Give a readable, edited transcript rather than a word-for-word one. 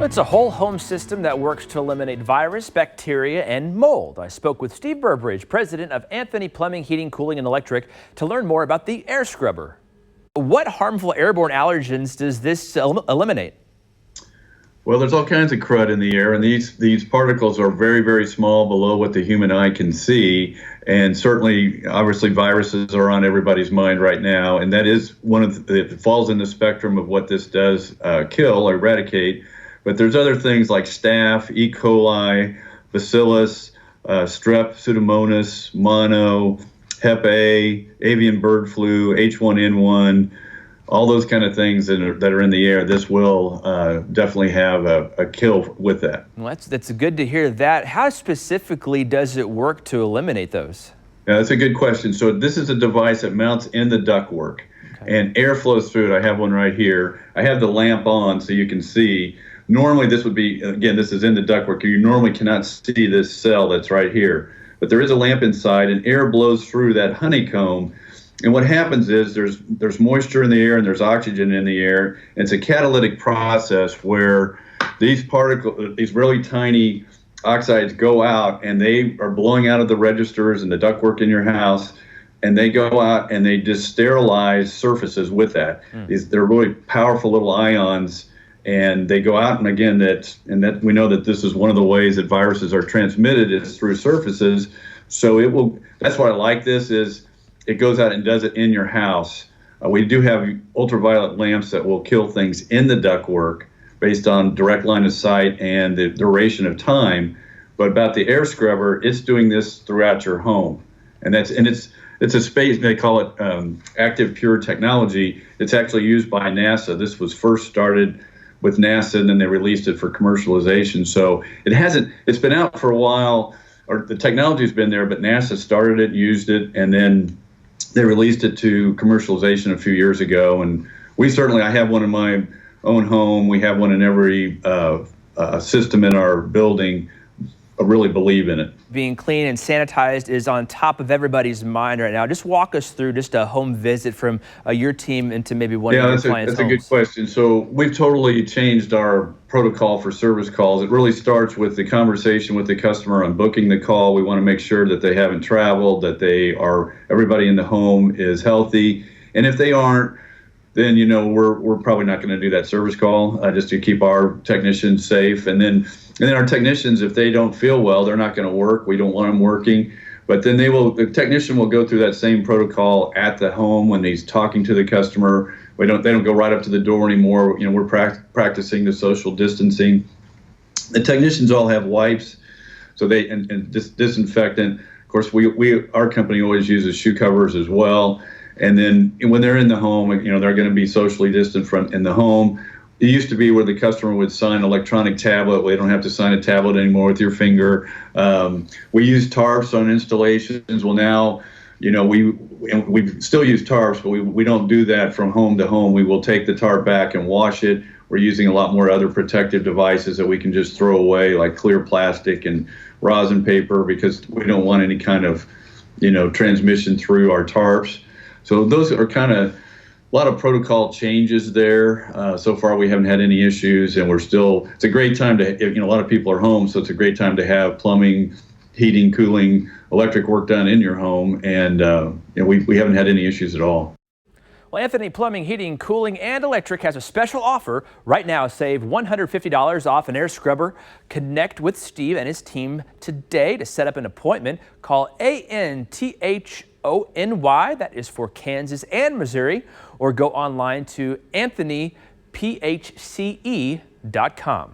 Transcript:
It's a whole home system that works to eliminate virus, bacteria, and mold. I spoke with Steve Burbridge, president of Anthony Plumbing, Heating, Cooling, and Electric, to learn more about the air scrubber. What harmful airborne allergens does this eliminate? Well, there's all kinds of crud in the air, and these particles are very, very small, below what the human eye can see. And certainly, obviously, viruses are on everybody's mind right now, and that is one of it falls in the spectrum of what this does kill or eradicate. But there's other things like staph, E. coli, bacillus, strep, pseudomonas, mono, hep A, avian bird flu, H1N1, all those kind of things that are in the air. This will definitely have a kill with that. Well, that's good to hear that. How specifically does it work to eliminate those? Yeah, that's a good question. So this is a device that mounts in the ductwork, and air flows through it. I have one right here. I have the lamp on so you can see. Normally this would be, again, this is in the ductwork. You normally cannot see this cell that's right here. But there is a lamp inside, and air blows through that honeycomb. And what happens is there's moisture in the air and there's oxygen in the air. And it's a catalytic process where these particles, these really tiny oxides go out, and they are blowing out of the registers and the ductwork in your house. And they go out and they just sterilize surfaces with that. They're really powerful little ions. And they go out, and again, that we know that this is one of the ways that viruses are transmitted is through surfaces. So it will. That's why I like this is it goes out and does it in your house. We do have ultraviolet lamps that will kill things in the ductwork based on direct line of sight and the duration of time. But about the air scrubber, it's doing this throughout your home, and it's a space, they call it active pure technology. It's actually used by NASA. This was first started with NASA, and then they released it for commercialization. So it's been out for a while, or the technology's been there, but NASA started it, used it, and then they released it to commercialization a few years ago. And I have one in my own home. We have one in every system in our building. I really believe in it. Being clean and sanitized is on top of everybody's mind right now. Just walk us through just a home visit from your team into maybe one of your clients' homes. That's a good question. So we've totally changed our protocol for service calls. It really starts with the conversation with the customer on booking the call. We want to make sure that they haven't traveled, that everybody in the home is healthy. And if they aren't, then we're probably not going to do that service call just to keep our technicians safe. And then our technicians, if they don't feel well, they're not going to work. We don't want them working. But then the technician will go through that same protocol at the home when he's talking to the customer. They don't go right up to the door anymore. We're practicing the social distancing. The technicians all have wipes, so and disinfectant. Of course, our company always uses shoe covers as well. And then when they're in the home, they're going to be socially distant in the home. It used to be where the customer would sign an electronic tablet. We don't have to sign a tablet anymore with your finger. We use tarps on installations. Well, now, we still use tarps, but we don't do that from home to home. We will take the tarp back and wash it. We're using a lot more other protective devices that we can just throw away, like clear plastic and rosin paper, because we don't want any kind of, transmission through our tarps. So those are kind of a lot of protocol changes there. So far, we haven't had any issues, and it's a great time to, a lot of people are home, so it's a great time to have plumbing, heating, cooling, electric work done in your home, and we haven't had any issues at all. Well, Anthony Plumbing, Heating, Cooling, and Electric has a special offer. Right now, save $150 off an air scrubber. Connect with Steve and his team today to set up an appointment. Call ANTHONY, that is for Kansas and Missouri, or go online to anthonyphce.com.